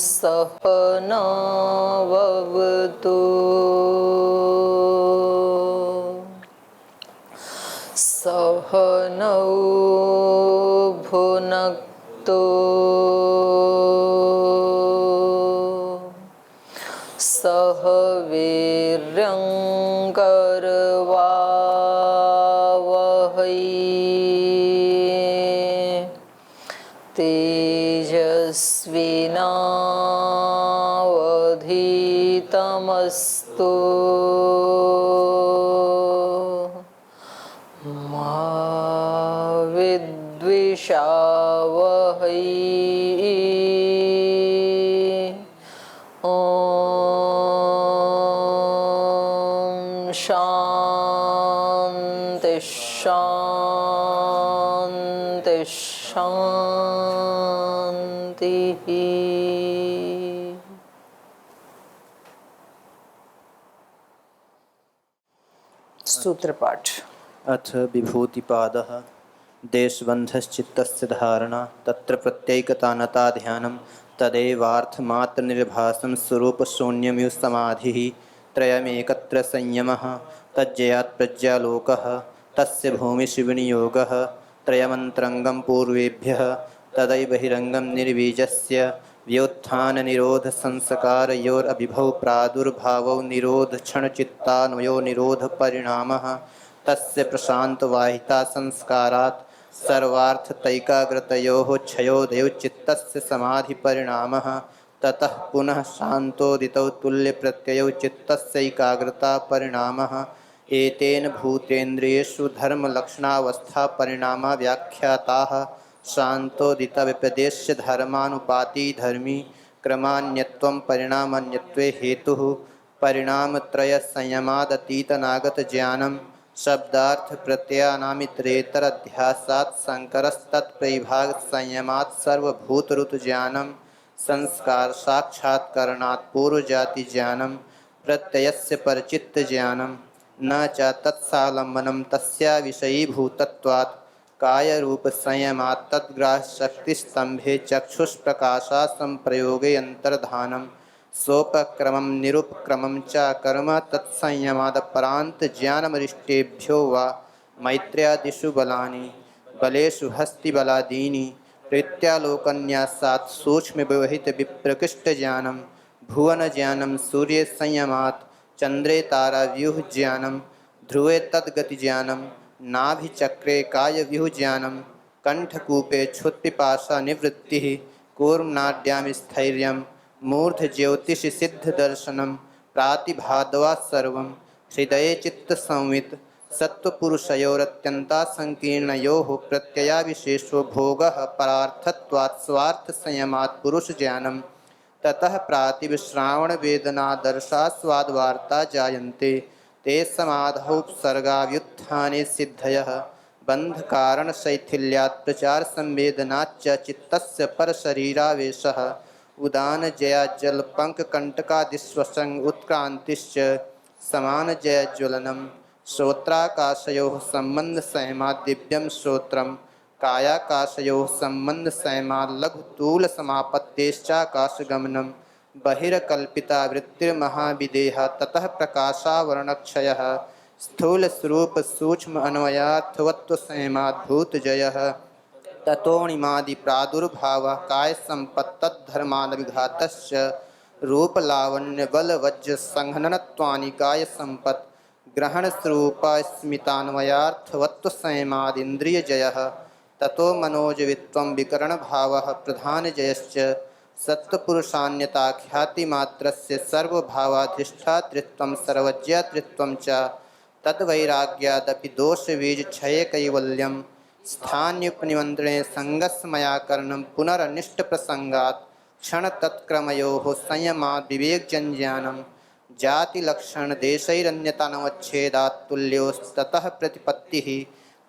सहनाववतु सहनौ भुनक्तु सह वीर्यं करवावहै तेजस्विनावधीतमस्तु मा विद्विषावहै शांति शांति शांति। सूत्र पाठ। अथ विभूतिपादः देशबन्धश्चित्तस्य धारणा तत्र प्रत्येकतानता ध्यानं तदेवार्थमात्रनिर्भासं स्वरूपशून्यमिव समाधिः त्रयमेकत्र संयमः तज्जयात् प्रज्ञालोकः तस्य भूमिशिविनियोगः त्रयमन्तरङ्गं पूर्वेभ्यः तदैव बहिरङ्गं निर्बीजस्य व्युत्थाननिरोधसंस्कारयोरभिभौ प्रादुर्भावौ निरोधक्षणचित्तान्वयो निरोधपरिणामः तस्य प्रशान्तवाहिता संस्कारात् सर्वार्थतैकाग्रतयोः क्षयोदयो चित्तस्य समाधिपरिणामः ततः पुनः शान्तोदितौ तुल्यप्रत्ययौ चित्तस्यैकाग्रता परिणामः एतेन भूतेन्द्रियेषु धर्मलक्षणावस्थापरिणामा व्याख्याताः शान्तोदितव्यपदेश्य धर्मानुपातिधर्मी क्रमान्यत्वं परिणामान्यत्वे हेतुः परिणामत्रयसंयमादतीतनागतज्ञानं शब्दार्थ प्रत्ययानामितरेतरध्यासात् संकरस्तत्प्रविभागसंयमात् सर्वभूतऋतुज्ञानं संस्कार साक्षात्करणात् पूर्वजातिज्ञानं प्रत्ययस्य परचित्तज्ञानं न च तत्सालम्बनं तस्या विषयीभूतत्वात् कायरूपसंयमात् तद्ग्राह्यशक्तिस्तम्भे चक्षुष्प्रकाशात्संप्रयोगे अन्तर्धानं सोपक्रमं निरुपक्रमं च कर्म तत्संयमादपरान्तज्ञानमरिष्टेभ्यो वा मैत्र्यादिषु बलेषु हस्तिबलादीनि प्रीत्यालोकन्यासात् सूक्ष्मव्यवहितविप्रकृष्टज्ञानं भुवनज्ञानं सूर्यसंयमात् चन्द्रे ताराव्यूहज्ञानं ध्रुवे तद्गतिज्ञानं नाभिचक्रे कायव्यूहज्ञानं कण्ठकूपे क्षुत्पिपासानिवृत्तिः कूर्मनाड्यां स्थैर्यं मूर्धज्योतिषसिद्धदर्शनं प्रातिभाद्वा सर्वं हृदये चित्तसंवित् सत्त्वपुरुषयोरत्यन्तासंकीर्णयोः प्रत्ययाविशेषो भोगः परार्थत्वात् स्वार्थसंयमात् पुरुषज्ञानं ततः प्रातिविश्रावणवेदनादर्शास्वादवार्ता जायन्ते ते समाधौपसर्गाव्युत्थाने सिद्धयः बन्धकारणशैथिल्यात् प्रचारसंवेदनाच्च चित्तस्य परशरीरावेशः उदानजयाज्जलपङ्ककण्टकादिश्वसङ्ग उत्क्रान्तिश्च समानजयज्वलनं श्रोत्राकाशयोः सम्बन्धसंयमात् दिव्यं श्रोत्रं कायाकाशयोः सम्बन्धसंयमात् लघुतूलसमापत्तेश्चाकाशगमनं बहिर्कल्पितावृत्तिर्महाविदेहा ततः प्रकाशावरणक्षयः स्थूलस्वरूपसूक्ष्म अन्वयार्थवत्वसंयमात् भूतजयः ततोऽणिमादिप्रादुर्भावः कायसम्पत्तद्धर्मानविघातश्च रूपलावण्यबलवज्रसंहननत्वानि कायसम्पत् ग्रहणस्वरूपास्मितान्वयार्थवत्वसंयमादिन्द्रियजयः ततो मनोजवित्वं विकरणभावः प्रधानजयश्च सत्त्वपुरुषान्यताख्यातिमात्रस्य सर्वभावाधिष्ठातृत्वं सर्वज्ञातृत्वं च तद्वैराग्यादपि दोषबीजक्षयकैवल्यं स्थान्युपनिमन्त्रणे सङ्गस्मयाकरणं पुनरनिष्टप्रसङ्गात् क्षणतत्क्रमयोः संयमात् विवेकजन्यानं जातिलक्षणदेशैरन्यतानवच्छेदात् तुल्योस्ततः प्रतिपत्तिः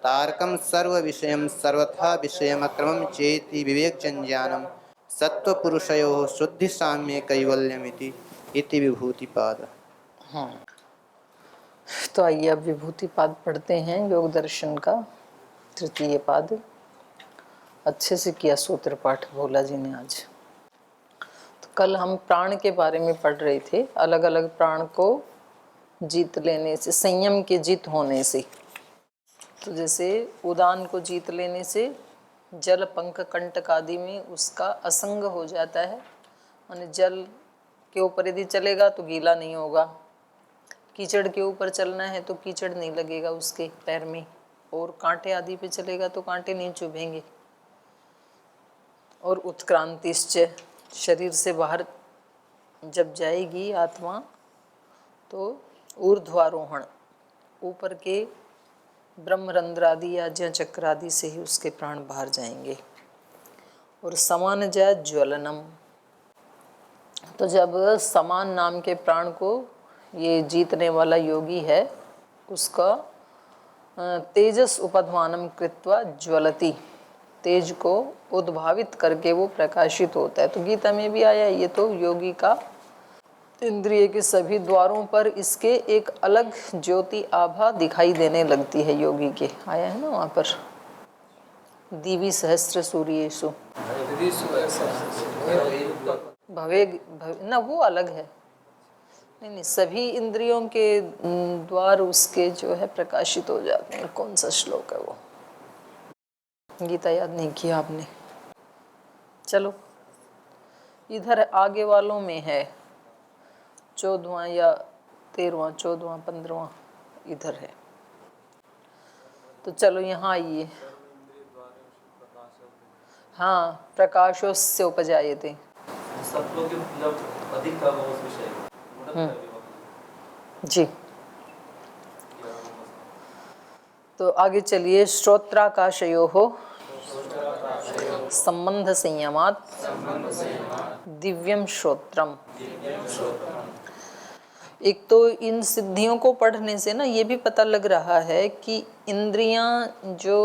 तारकं सर्वविषयं सर्वथा विषयमक्रमं चेति विवेकजन्यानं सत्त्वपुरुषयोः शुद्धिसाम्ये कैवल्यमिति इति विभूतिपाद। तो आइए अब विभूतिपाद पढ़ते हैं। योग दर्शन का तृतीय पाद। अच्छे से किया सूत्र पाठ भोला जी ने आज। तो कल हम प्राण के बारे में पढ़ रहे थे, अलग अलग प्राण को जीत लेने से, संयम के जीत होने से। तो जैसे उदान को जीत लेने से जल पंख कंटक आदि में उसका असंग हो जाता है, यानी जल के ऊपर यदि चलेगा तो गीला नहीं होगा, कीचड़ के ऊपर चलना है तो कीचड़ नहीं लगेगा उसके पैर में, और कांटे आदि पे चलेगा तो कांटे नहीं चुभेंगे। और उत्क्रांतिश्च, शरीर से बाहर जब जाएगी आत्मा तो ऊर्ध्वारोहण, ऊपर के ब्रह्मरंध्र आदि या चक्र आदि से ही उसके प्राण बाहर जाएंगे। और समान जा ज्वलनम, तो जब समान नाम के प्राण को ये जीतने वाला योगी है, उसका तेजस उपध्मानम कृत्वा ज्वलति, तेज को उद्भावित करके वो प्रकाशित होता है। तो गीता में भी आया, ये तो योगी का इंद्रिय के सभी द्वारों पर इसके एक अलग ज्योति आभा दिखाई देने लगती है योगी के, आया है ना वहाँ पर, दिवी सहस्त्र सूर्येषु भवे ना, वो अलग है। नहीं, सभी इंद्रियों के द्वार उसके जो है प्रकाशित हो जाते हैं। कौन सा श्लोक है वो, गीता याद नहीं किया आपने? चलो, इधर आगे वालों में है 14वां या 13वां, 14वां 15वां इधर है। तो चलो यहाँ आइए। हाँ, प्रकाशोस्य उपजायते, जी। तो आगे चलिए, श्रोत्राकाशयोः संबंध संयमात् दिव्यम श्रोत्रम। एक तो इन सिद्धियों को पढ़ने से ना ये भी पता लग रहा है कि इंद्रियां जो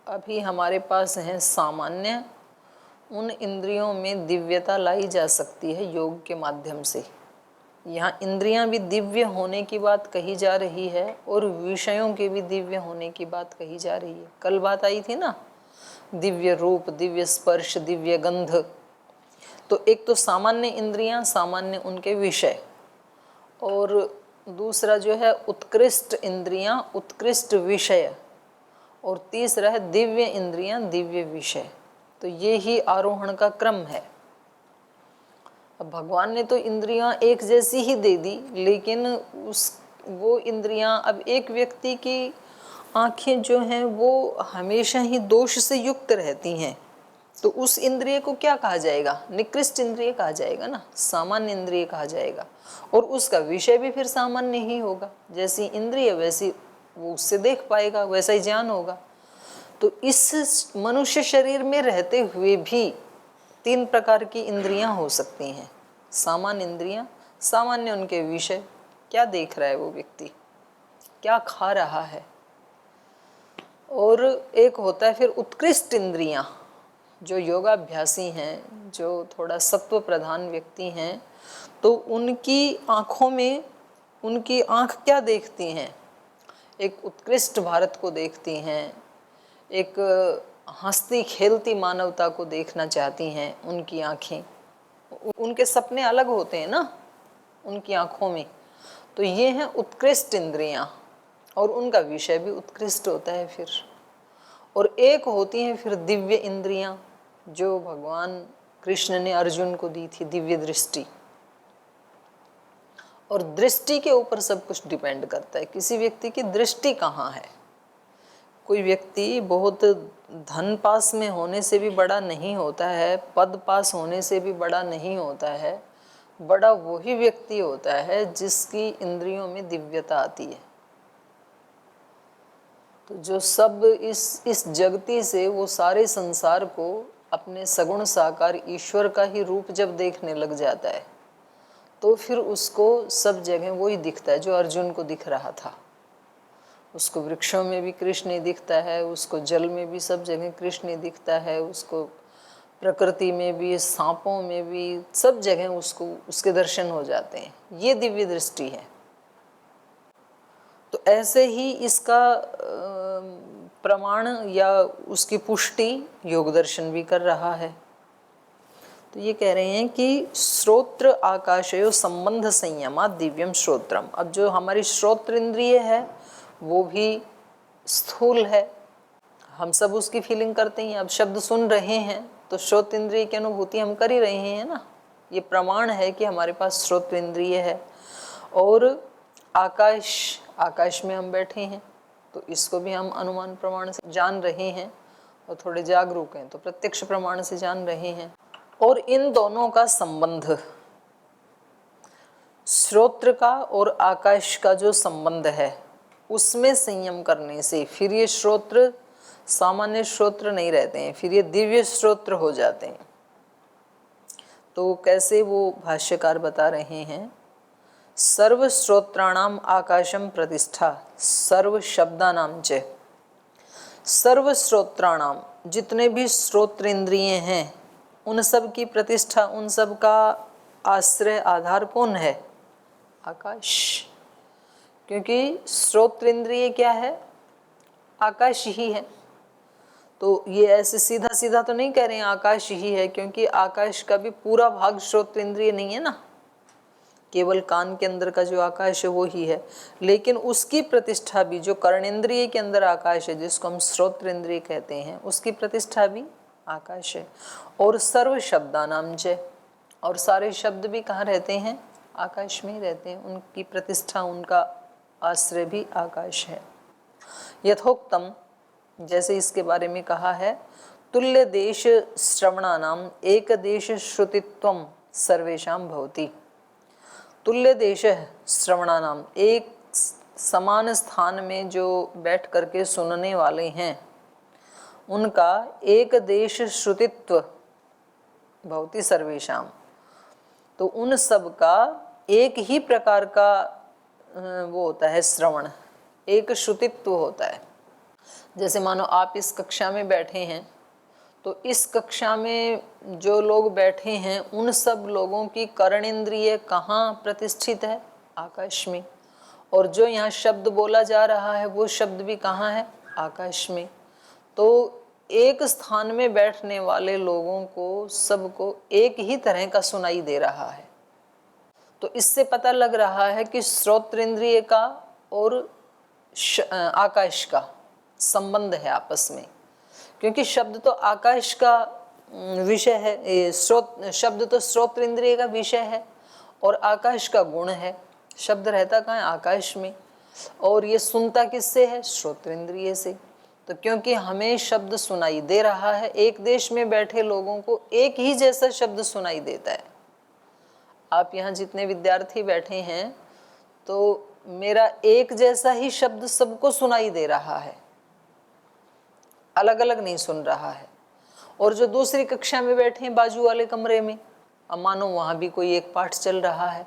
अभी हमारे पास हैं सामान्य, उन इंद्रियों में दिव्यता लाई जा सकती है योग के माध्यम से। यहाँ इंद्रियां भी दिव्य होने की बात कही जा रही है और विषयों के भी दिव्य होने की बात कही जा रही है। कल बात आई थी ना, दिव्य रूप, दिव्य स्पर्श, दिव्य गंध। तो एक तो सामान्य इंद्रियां, सामान्य उनके विषय, और दूसरा जो है उत्कृष्ट इंद्रियां, उत्कृष्ट विषय, और तीसरा है दिव्य इंद्रियां, दिव्य विषय। तो ये ही आरोहण का क्रम है। अब भगवान ने तो इंद्रियां एक जैसी ही दे दी, लेकिन वो इंद्रियां, अब एक व्यक्ति की आंखें जो हैं वो हमेशा ही दोष से युक्त रहती हैं, तो उस इंद्रिय को क्या कहा जाएगा? निकृष्ट इंद्रिय कहा जाएगा ना, सामान्य इंद्रिय कहा जाएगा। और उसका विषय भी फिर सामान्य ही होगा। जैसी इंद्रिय वैसी वो उससे देख पाएगा, वैसा ही ज्ञान होगा। तो इस मनुष्य शरीर में रहते हुए भी 3 प्रकार की इंद्रियां हो सकती हैं। सामान्य इंद्रियां, सामान्य उनके विषय, क्या देख रहा है वो व्यक्ति, क्या खा रहा है। और एक होता है फिर उत्कृष्ट इंद्रियां, जो योगाभ्यासी हैं, जो थोड़ा सत्व प्रधान व्यक्ति हैं, तो उनकी आँखों में, उनकी आँख क्या देखती हैं? एक उत्कृष्ट भारत को देखती हैं, एक हंसती खेलती मानवता को देखना चाहती हैं उनकी आँखें। उनके सपने अलग होते हैं ना उनकी आँखों में। तो ये हैं उत्कृष्ट इंद्रियां, और उनका विषय भी उत्कृष्ट होता है फिर। और एक होती हैं फिर दिव्य इंद्रियां, जो भगवान कृष्ण ने अर्जुन को दी थी, दिव्य दृष्टि। और दृष्टि के ऊपर सब कुछ डिपेंड करता है, किसी व्यक्ति की दृष्टि कहाँ है। कोई व्यक्ति बहुत धन पास में होने से भी बड़ा नहीं होता है, पद पास होने से भी बड़ा नहीं होता है। बड़ा वही व्यक्ति होता है जिसकी इंद्रियों में दिव्यता आती है। तो जो सब इस जगती से वो सारे संसार को अपने सगुण साकार ईश्वर का ही रूप जब देखने लग जाता है, तो फिर उसको सब जगह वही दिखता है जो अर्जुन को दिख रहा था। उसको वृक्षों में भी कृष्ण ही दिखता है, उसको जल में भी सब जगह कृष्ण ही दिखता है, उसको प्रकृति में भी, सांपों में भी, सब जगह उसको उसके दर्शन हो जाते हैं। ये दिव्य दृष्टि है। तो ऐसे ही इसका प्रमाण या उसकी पुष्टि योग दर्शन भी कर रहा है। तो ये कह रहे हैं कि श्रोत्र आकाशयो संबंध संयमा दिव्यम श्रोत्रम। अब जो हमारी श्रोत्र इंद्रिय है वो भी स्थूल है, हम सब उसकी फीलिंग करते हैं। अब शब्द सुन रहे हैं तो श्रोत्र इंद्रिय की अनुभूति हम कर ही रहे हैं ना, ये प्रमाण है कि हमारे पास श्रोत्र इंद्रिय है। और आकाश में हम बैठे हैं तो इसको भी हम अनुमान प्रमाण से जान रहे हैं, और थोड़े जागरूक हैं तो प्रत्यक्ष प्रमाण से जान रहे हैं। और इन दोनों का संबंध, श्रोत्र का और आकाश का जो संबंध है उसमें संयम करने से फिर ये श्रोत्र सामान्य श्रोत्र नहीं रहते हैं, फिर ये दिव्य श्रोत्र हो जाते हैं। तो कैसे वो भाष्यकार बता रहे हैं, सर्व श्रोत्राणाम आकाशम प्रतिष्ठा सर्व शब्दानाम च। सर्व श्रोत्राणाम, जितने भी श्रोत्र इंद्रिय हैं उन सब की प्रतिष्ठा, उन सब का आश्रय आधार कौन है? आकाश। क्योंकि श्रोत्र इंद्रिय क्या है? आकाश ही है। तो ये ऐसे सीधा सीधा तो नहीं कह रहे हैं आकाश ही है, क्योंकि आकाश का भी पूरा भाग श्रोत्र इंद्रिय नहीं है ना, केवल कान के अंदर का जो आकाश है वो ही है। लेकिन उसकी प्रतिष्ठा भी, जो कर्णेंद्रिय के अंदर आकाश है जिसको हम श्रोत्र इंद्रिय कहते हैं, उसकी प्रतिष्ठा भी आकाश है। और सर्व शब्दानाम च, और सारे शब्द भी कहाँ रहते हैं? आकाश में ही रहते हैं, उनकी प्रतिष्ठा, उनका आश्रय भी आकाश है। यथोक्तम, जैसे इसके बारे में कहा है, तुल्य देश श्रवणानाम एक देश श्रुतित्वम सर्वेषां भवति। तुल्य देश श्रवणानाम, एक समान स्थान में जो बैठ करके सुनने वाले हैं उनका एक देश श्रुतित्व भवति सर्वेषां, तो उन सब का एक ही प्रकार का वो होता है श्रवण, एक श्रुतित्व होता है। जैसे मानो आप इस कक्षा में बैठे हैं तो इस कक्षा में जो लोग बैठे हैं उन सब लोगों की कर्णेंद्रिय कहाँ प्रतिष्ठित है? आकाश में। और जो यहाँ शब्द बोला जा रहा है वो शब्द भी कहाँ है? आकाश में। तो एक स्थान में बैठने वाले लोगों को सबको एक ही तरह का सुनाई दे रहा है। तो इससे पता लग रहा है कि श्रोत्र इंद्रिय का और आकाश का संबंध है आपस में, क्योंकि शब्द तो आकाश का विषय है, शब्द तो श्रोत्र इंद्रिय का विषय है और आकाश का गुण है। शब्द रहता कहाँ है? आकाश में। और ये सुनता किससे है? श्रोत्र इंद्रिय से। तो क्योंकि हमें शब्द सुनाई दे रहा है, एक देश में बैठे लोगों को एक ही जैसा शब्द सुनाई देता है। आप यहाँ जितने विद्यार्थी बैठे हैं तो मेरा एक जैसा ही शब्द सबको सुनाई दे रहा है, अलग अलग नहीं सुन रहा है। और जो दूसरी कक्षा में बैठे हैं बाजू वाले कमरे में, अब मानो वहाँ भी कोई एक पाठ चल रहा है,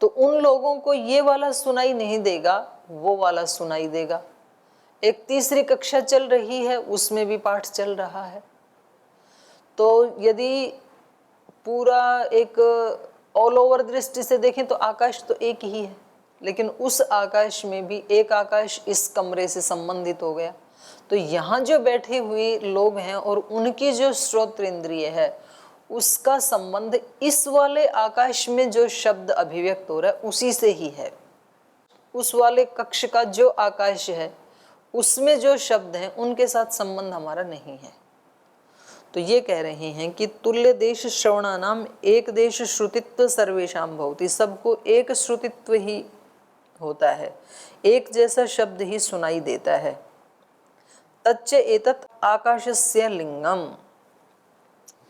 तो उन लोगों को ये वाला सुनाई नहीं देगा, वो वाला सुनाई देगा। एक तीसरी कक्षा चल रही है, उसमें भी पाठ चल रहा है। तो यदि पूरा एक ऑल ओवर दृष्टि से देखें तो आकाश तो एक ही है, लेकिन उस आकाश में भी एक आकाश इस कमरे से संबंधित हो गया। तो यहाँ जो बैठे हुए लोग हैं और उनकी जो श्रोत्र इंद्रिय है उसका संबंध इस वाले आकाश में जो शब्द अभिव्यक्त हो रहा है उसी से ही है। उस वाले कक्ष का जो आकाश है उसमें जो शब्द हैं उनके साथ संबंध हमारा नहीं है। तो ये कह रहे हैं कि तुल्य देश श्रवणानाम एक देश श्रुतित्व सर्वेषां भवति, सबको एक श्रुतित्व ही होता है, एक जैसा शब्द ही सुनाई देता है। तच्च एतत् आकाशस्य लिंगम,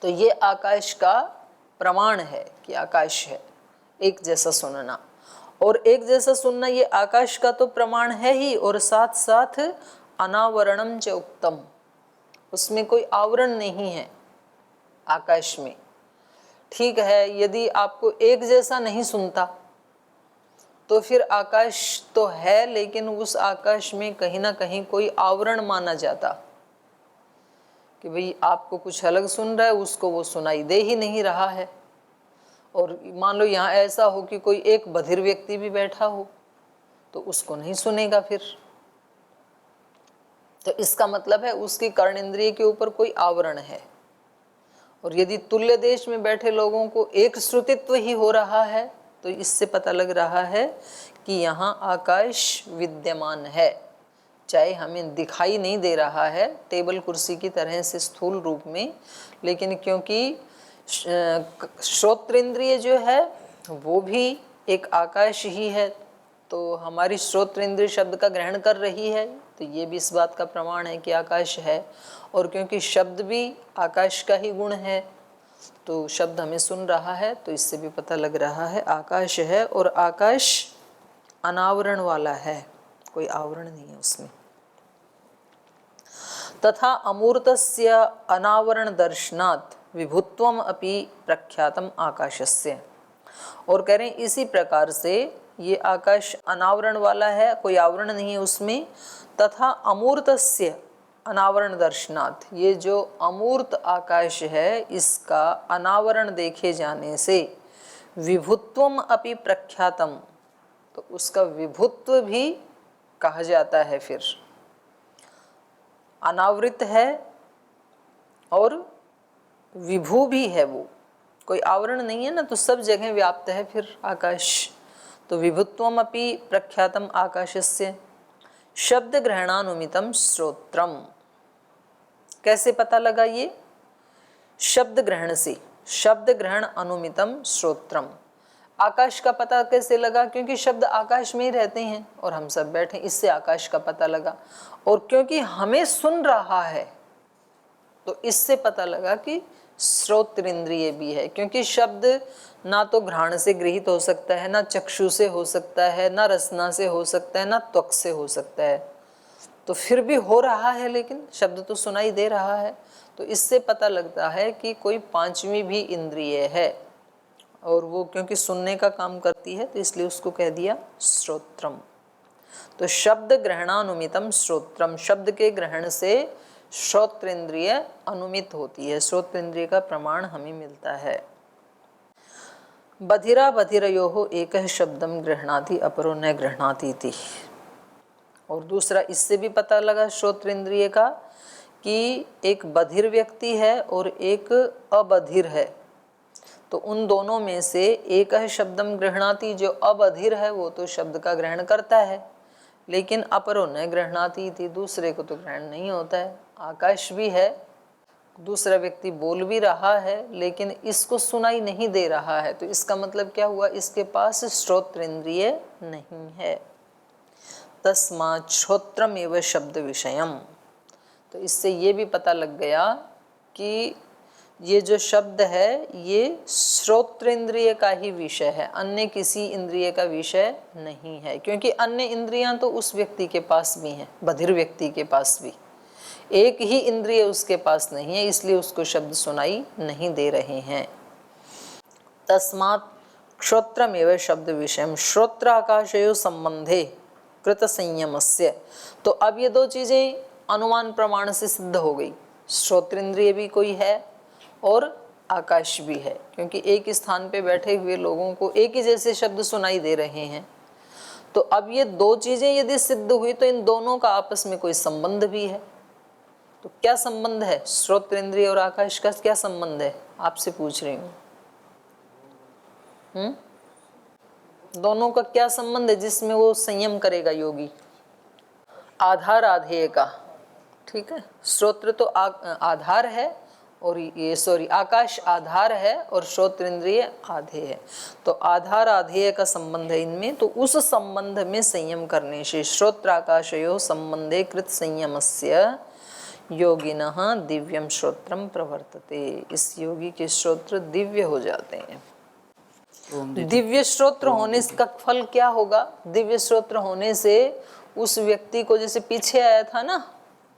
तो ये आकाश का प्रमाण है कि आकाश है, एक जैसा सुनना। और एक जैसा सुनना ये आकाश का तो प्रमाण है ही, और साथ साथ अनावरणम च उक्तम, उसमें कोई आवरण नहीं है आकाश में। ठीक है, यदि आपको एक जैसा नहीं सुनता तो फिर आकाश तो है, लेकिन उस आकाश में कहीं ना कहीं कोई आवरण माना जाता कि भाई आपको कुछ अलग सुन रहा है, उसको वो सुनाई दे ही नहीं रहा है। और मान लो यहाँ ऐसा हो कि कोई एक बधिर व्यक्ति भी बैठा हो तो उसको नहीं सुनेगा फिर। तो इसका मतलब है उसकी कर्णेंद्रिय के ऊपर कोई आवरण है, और यदि तुल्य देश में बैठे लोगों को एक श्रुतित्व ही हो रहा है तो इससे पता लग रहा है कि यहाँ आकाश विद्यमान है, चाहे हमें दिखाई नहीं दे रहा है टेबल कुर्सी की तरह से स्थूल रूप में, लेकिन क्योंकि श्रोत्रेंद्रिय जो है वो भी एक आकाश ही है, तो हमारी श्रोत्रेंद्रिय शब्द का ग्रहण कर रही है, तो ये भी इस बात का प्रमाण है कि आकाश है। और क्योंकि शब्द भी आकाश का ही गुण है तो शब्द हमें सुन रहा है, तो इससे भी पता लग रहा है आकाश है। और आकाश अनावरण वाला है, कोई आवरण नहीं है उसमें। तथा अमूर्तस्य अनावरण दर्शनात् विभुत्वम अपि प्रख्यातम आकाशस्य। और कह रहे हैं इसी प्रकार से ये आकाश अनावरण वाला है, कोई आवरण नहीं है उसमें। तथा अमूर्तस्य अनावरण दर्शनात्, ये जो अमूर्त आकाश है इसका अनावरण देखे जाने से विभुत्वम अपि प्रख्यातम, तो उसका विभुत्व भी कहा जाता है। फिर अनावृत है और विभू भी है, वो कोई आवरण नहीं है ना, तो सब जगह व्याप्त है फिर आकाश। तो विभुत्वम अपि प्रख्यातम आकाशस्य शब्द ग्रहणानुमितम श्रोत्रम। कैसे पता लगा ये? शब्द ग्रहण से, शब्द ग्रहण अनुमितम श्रोत्रम। आकाश का पता कैसे लगा? क्योंकि शब्द आकाश में ही रहते हैं और हम सब बैठे, इससे आकाश का पता लगा। और क्योंकि हमें सुन रहा है तो इससे पता लगा कि श्रोत्रेंद्रिय भी है, क्योंकि शब्द ना तो घ्राण से गृहीत हो सकता है, ना चक्षु से हो सकता है, ना रसना से हो सकता है, ना त्वक से हो सकता है। तो फिर भी हो रहा है, लेकिन शब्द तो सुनाई दे रहा है। तो इससे पता लगता है कि कोई पांचवी भी इंद्रिय है और वो क्योंकि सुनने का काम करती है तो इसलिए उसको कह दिया श्रोत्रम। तो शब्द ग्रहणानुमितम श्रोत्रम, शब्द के ग्रहण से श्रोत्रेंद्रिय अनुमित होती है, श्रोत्रेंद्रिय का प्रमाण हमें मिलता है। बधिरा बधिरयोः एकः शब्दम गृह्णाति अपरो न गृह्णाति इति। और दूसरा इससे भी पता लगा श्रोत्रेंद्रिय का कि एक बधिर व्यक्ति है और एक अबधिर है, तो उन दोनों में से एक है शब्दम गृह्णाति, जो अबधिर है वो तो शब्द का ग्रहण करता है, लेकिन अपरो न गृह्णाति थी, दूसरे को तो ग्रहण नहीं होता है। आकाश भी है, दूसरा व्यक्ति बोल भी रहा है लेकिन इसको सुनाई नहीं दे रहा है, तो इसका मतलब क्या हुआ? इसके पास श्रोत्रेंद्रिय नहीं है। तस्मात् श्रोत्रम एव शब्द विषयम। तो इससे ये भी पता लग गया कि ये जो शब्द है ये श्रोत्रेंद्रिय का ही विषय है, अन्य किसी इंद्रिय का विषय नहीं है, क्योंकि अन्य इंद्रियां तो उस व्यक्ति के पास भी हैं, बधिर व्यक्ति के पास भी एक ही इंद्रिय उसके पास नहीं है, इसलिए उसको शब्द सुनाई नहीं दे रहे हैं। तस्मात् श्रोत्रमेव शब्द विषयम श्रोत्र आकाशयो संबंधे कृत संयमस्य। तो अब ये दो चीजें अनुमान प्रमाण से सिद्ध हो गई, श्रोत्रेंद्रिय भी कोई है और आकाश भी है, क्योंकि एक स्थान पे बैठे हुए लोगों को एक ही जैसे शब्द सुनाई दे रहे हैं। तो अब ये दो चीजें यदि सिद्ध हुई तो इन दोनों का आपस में कोई संबंध भी है। तो क्या संबंध है? श्रोत्रेंद्रिय और आकाश का क्या संबंध है? आपसे पूछ रही हूँ। दोनों का क्या संबंध है जिसमें वो संयम करेगा योगी? आधार आधेय का, ठीक है। श्रोत्र तो आधार है और ये आकाश आधार है और श्रोत्रेंद्रिय आधेय है, तो आधार आधेय का संबंध है इनमें। तो उस संबंध में संयम करने से श्रोत्राकाशयो संबंधे कृत संयमस्य योगिनः दिव्यम श्रोत्रम प्रवर्तते। इस योगी के श्रोत्र दिव्य हो जाते हैं। दिव्य श्रोत्र होने का फल क्या होगा? दिव्य श्रोत्र होने से उस व्यक्ति को, जैसे पीछे आया था ना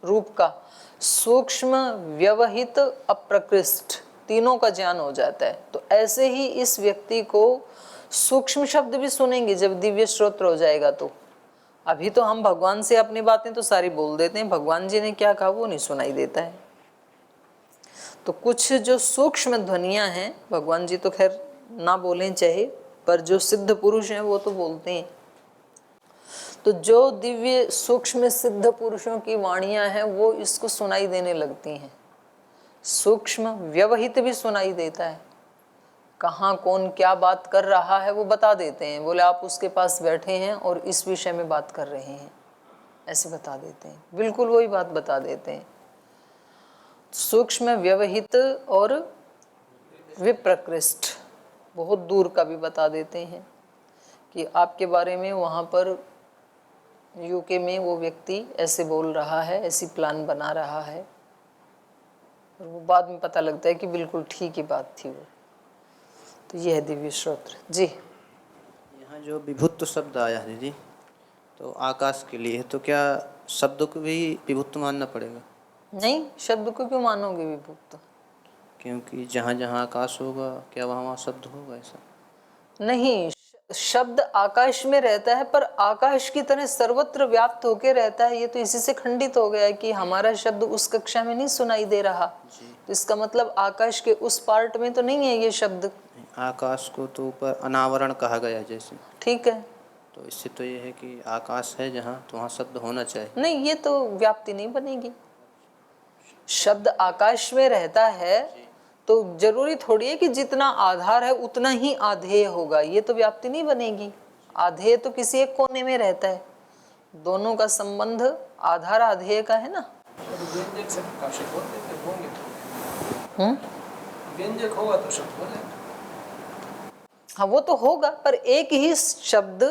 रूप का, सूक्ष्म व्यवहित अप्रकृष्ट तीनों का ज्ञान हो जाता है। तो ऐसे ही इस व्यक्ति को सूक्ष्म शब्द भी सुनेंगे जब दिव्य श्रोत्र हो जाएगा। तो अभी तो हम भगवान से अपनी बातें तो सारी बोल देते हैं, भगवान जी ने क्या कहा वो नहीं सुनाई देता है। तो कुछ जो सूक्ष्म ध्वनियां हैं, भगवान जी तो खैर ना बोलें चाहे, पर जो सिद्ध पुरुष हैं वो तो बोलते हैं। तो जो दिव्य सूक्ष्म सिद्ध पुरुषों की वाणियां हैं वो इसको सुनाई देने लगती हैं। सूक्ष्म व्यवहित भी सुनाई देता है। कहाँ कौन क्या बात कर रहा है वो बता देते हैं, बोले आप उसके पास बैठे हैं और इस विषय में बात कर रहे हैं, ऐसे बता देते हैं, बिल्कुल वही बात बता देते हैं। सूक्ष्म व्यवहित और विप्रकृष्ट बहुत दूर का भी बता देते हैं कि आपके बारे में वहाँ पर यूके में वो व्यक्ति ऐसे बोल रहा है, ऐसी प्लान बना रहा है, और वो बाद में पता लगता है कि बिल्कुल ठीक ही बात थी वो। तो ये है दिव्य श्रोत्र जी। यहाँ जो विभुत्व शब्द आया है दीदी, तो आकाश के लिए, तो क्या शब्द को भी विभुत्व मानना पड़ेगा? नहीं, शब्द को क्यों मानोगे विभुत्व? क्योंकि जहाँ जहाँ आकाश होगा क्या वहाँ वहाँ शब्द होगा, ऐसा? नहीं, शब्द आकाश में रहता है पर आकाश की तरह सर्वत्र व्याप्त होके रहता है। ये तो इसी से खंडित हो गया है कि हमारा शब्द उस कक्षा में नहीं सुनाई दे रहा, तो इसका मतलब आकाश के उस पार्ट में तो नहीं है ये शब्द। आकाश को तो ऊपर अनावरण कहा गया जैसे, ठीक है, तो इससे तो ये है कि आकाश है जहाँ, तो वहाँ शब्द होना चाहिए। नहीं, ये तो व्याप्ति नहीं बनेगी। शब्द आकाश में रहता है तो जरूरी थोड़ी है कि जितना आधार है उतना ही आधेय होगा, ये तो व्याप्ति नहीं बनेगी। आधेय तो किसी एक कोने में रहता है, दोनों का संबंध आधार आधेय का है ना। व्यंजक से प्रकाशित होंगे तो व्यंजक होगा तो शब्द बोले। हाँ, वो तो होगा, पर एक ही शब्द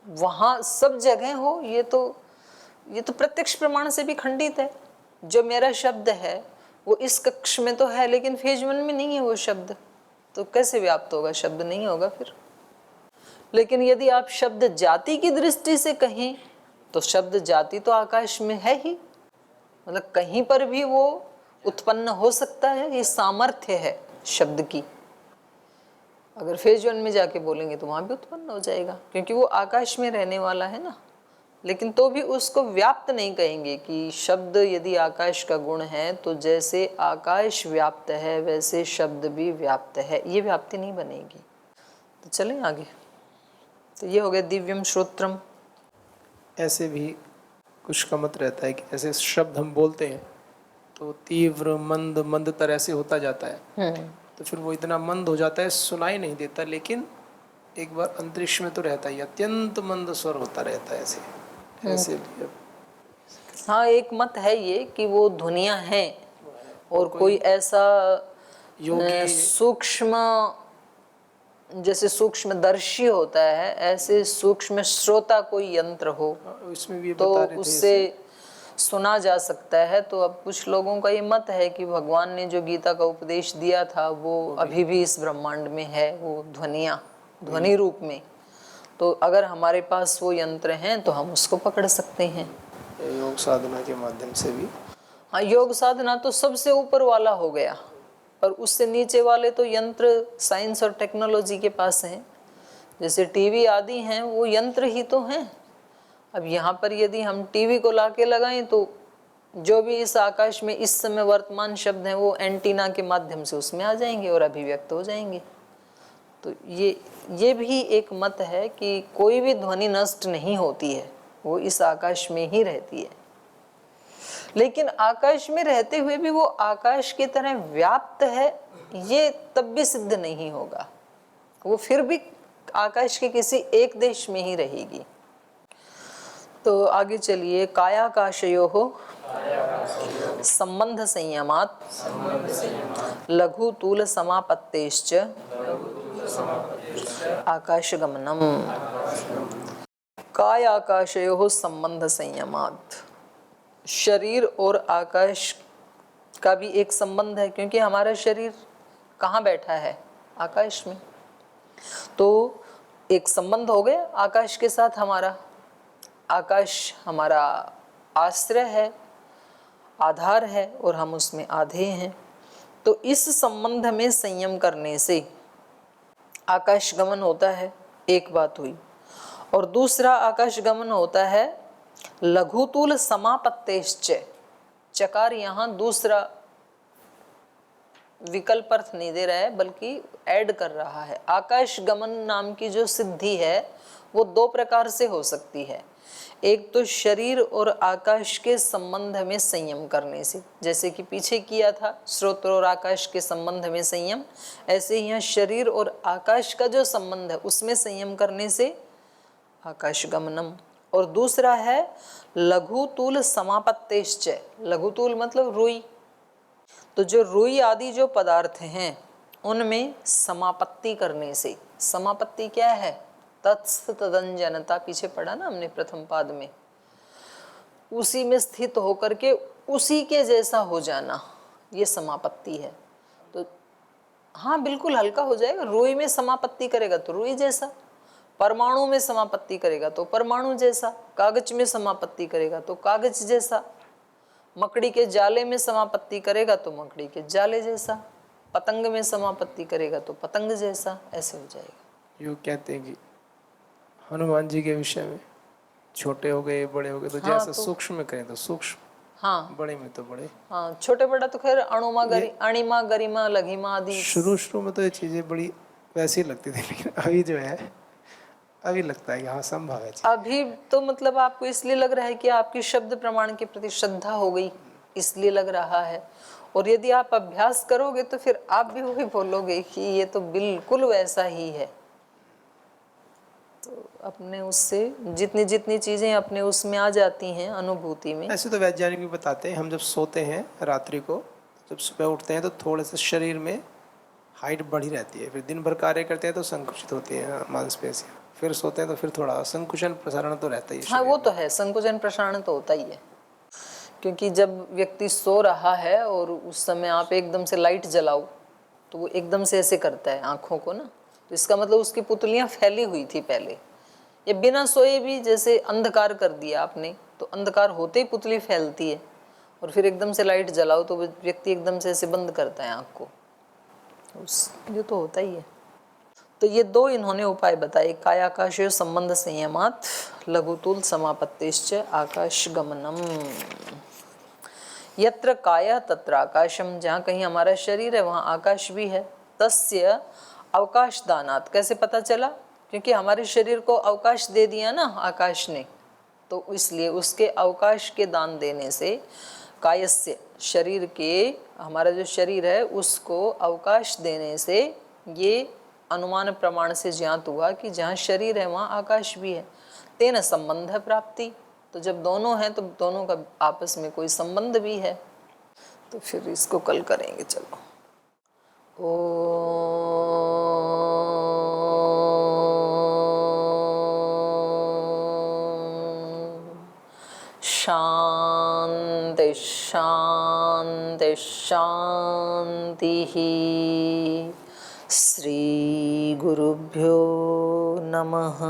वहां सब जगह हो, ये तो प्रत्यक्ष प्रमाण से भी खंडित है। जो मेरा शब्द है वो इस कक्ष में तो है लेकिन फेज 1 में नहीं है वो शब्द, तो कैसे व्याप्त होगा? शब्द नहीं होगा फिर। लेकिन यदि आप शब्द जाति की दृष्टि से कहें तो शब्द जाति तो आकाश में है ही, मतलब कहीं पर भी वो उत्पन्न हो सकता है, ये सामर्थ्य है शब्द की। अगर फेज 1 में जाके बोलेंगे तो वहां भी उत्पन्न हो जाएगा, क्योंकि वो आकाश में रहने वाला है ना। लेकिन तो भी उसको व्याप्त नहीं कहेंगे कि शब्द यदि आकाश का गुण है तो जैसे आकाश व्याप्त है वैसे शब्द भी व्याप्त है, ये व्याप्ति नहीं बनेगी। तो चलें आगे। तो ये हो गया दिव्यम श्रोत्रम। ऐसे भी कुछ का मत रहता है कि जैसे शब्द हम बोलते हैं तो तीव्र मंद मंदतर ऐसे होता जाता है, तो फिर वो इतना मंद हो जाता है सुनाई नहीं देता, लेकिन एक बार अंतरिक्ष में तो रहता ही अत्यंत मंद स्वर होता रहता है ऐसे भी। हाँ, एक मत है ये कि वो ध्वनियाँ हैं और कोई ऐसा सूक्ष्म, जैसे सूक्ष्मदर्शी होता है ऐसे सूक्ष्म श्रोता कोई यंत्र हो, इसमें भी तो उससे सुना जा सकता है। तो अब कुछ लोगों का ये मत है कि भगवान ने जो गीता का उपदेश दिया था वो अभी भी इस ब्रह्मांड में है, वो ध्वनियाँ ध्वनि रूप में। तो अगर हमारे पास वो यंत्र हैं तो हम उसको पकड़ सकते हैं योग साधना के माध्यम से भी। हाँ, योग साधना तो सबसे ऊपर वाला हो गया, पर उससे नीचे वाले तो यंत्र साइंस और टेक्नोलॉजी के पास हैं। जैसे टीवी आदि हैं वो यंत्र ही तो हैं। अब यहाँ पर यदि हम टीवी को लाके लगाएं तो जो भी इस आकाश में इस समय वर्तमान शब्द हैं वो एंटीना के माध्यम से उसमें आ जाएंगे और अभिव्यक्त हो जाएंगे। तो ये भी एक मत है कि कोई भी ध्वनि नष्ट नहीं होती है, वो इस आकाश में ही रहती है। लेकिन आकाश में रहते हुए भी वो आकाश की तरह व्याप्त है, ये तब भी सिद्ध नहीं होगा। वो फिर भी आकाश के किसी एक देश में ही रहेगी। तो आगे चलिए। कायाकाशयोः संबंध संयमात् लघु तूल समापत्तेश्च आकाशगमनम। कायाकाशयोः संबंध संयमात्, शरीर और आकाश का भी एक संबंध है, क्योंकि हमारा शरीर कहाँ बैठा है? आकाश में। तो एक संबंध हो गया आकाश के साथ हमारा। आकाश हमारा आश्रय है, आधार है, और हम उसमें आधेय हैं। तो इस संबंध में संयम करने से आकाश गमन होता है, एक बात हुई। और दूसरा आकाश गमन होता है लघुतूल समापत्तेश्च। चकार यहाँ दूसरा विकल्प अर्थ नहीं दे रहा है बल्कि ऐड कर रहा है। आकाश गमन नाम की जो सिद्धि है वो दो प्रकार से हो सकती है। एक तो शरीर और आकाश के संबंध में संयम करने से, जैसे कि पीछे किया था स्रोत और आकाश के संबंध में संयम, ऐसे ही यहाँ शरीर और आकाश का जो संबंध है उसमें संयम करने से आकाशगमनम। और दूसरा है लघुतूल समापत्तेश्च। लघुतूल मतलब रुई, तो जो रुई आदि जो पदार्थ हैं उनमें समापत्ति करने से। समापत्ति क्या है? तत्स तदंजनता, पीछे पढ़ा ना हमने प्रथम पाद में, उसी में स्थित होकर के उसी के जैसा हो जाना, ये समापत्ति है। तो हाँ बिल्कुल हल्का हो जाएगा। रुई में समापत्ति करेगा तो रुई जैसा, परमाणु में समापत्ति करेगा तो परमाणु जैसा, कागज में समापत्ति करेगा तो कागज जैसा, मकड़ी के जाले में समापत्ति करेगा तो मकड़ी के जाले जैसा, पतंग में समापत्ति करेगा तो पतंग जैसा, ऐसे हो जाएगा। यूँ कहते हैं कि हनुमान जी के विषय में छोटे हो गए बड़े हो गए, तो हाँ, जैसा सूक्ष्म में करें तो सूक्ष्म, हाँ बड़े में तो बड़े। हाँ, छोटे बड़ा तो खैर अणिमा गरिमा लघिमा आदि। शुरू में तो ये चीज़ें बड़ी वैसी लगती थी, लेकिन अभी जो है अभी लगता है कि हाँ संभव है। अभी तो मतलब आपको इसलिए लग रहा है कि आपकी शब्द प्रमाण के प्रति श्रद्धा हो गई, इसलिए लग रहा है। और यदि आप अभ्यास करोगे तो फिर आप भी वही बोलोगे कि ये तो बिल्कुल वैसा ही है। तो अपने उससे जितनी जितनी चीजें अपने उसमें आ जाती हैं अनुभूति में। ऐसे तो वैज्ञानिक भी बताते हैं, हम जब सोते हैं रात्रि को, जब सुबह उठते हैं तो थोड़े से शरीर में हाइट बढ़ी रहती है, फिर दिन भर कार्य करते हैं तो संकुचित होती है मांसपेशियां, फिर सोते हैं तो फिर थोड़ा संकुचन प्रसारण तो रहता ही है। हाँ वो तो है, संकुचन प्रसारण तो होता ही है, क्योंकि जब व्यक्ति सो रहा है और उस समय आप एकदम से लाइट जलाओ तो वो एकदम से ऐसे करता है आँखों को ना, तो इसका मतलब उसकी पुतलियाँ फैली हुई थी पहले। ये बिना सोए भी जैसे अंधकार कर दिया आपने, तो अंधकार होते ही पुतली फैलती है, और फिर एकदम से लाइट जलाओ तो व्यक्ति एकदम से ऐसे बंद करता है आँख को, ये तो होता ही है। तो ये दो इन्होंने उपाय बताए, कायाकाश संबंध संयमात लघुतूल समापत्तिश्च आकाश गमनम। यत्र काया तत्र आकाशम, जहाँ कहीं हमारा शरीर है वहाँ आकाश भी है। तस्य अवकाश दानात, कैसे पता चला? क्योंकि हमारे शरीर को अवकाश दे दिया ना आकाश ने, तो इसलिए उसके अवकाश के दान देने से कायस्य, शरीर के, हमारा जो शरीर है उसको अवकाश देने से ये अनुमान प्रमाण से ज्ञात हुआ कि जहाँ शरीर है वहाँ आकाश भी है। तेन संबंध प्राप्ति, तो जब दोनों हैं तो दोनों का आपस में कोई संबंध भी है। तो फिर इसको कल करेंगे। चलो, शांति शांति शांति। श्री गुरुभ्यो नमः।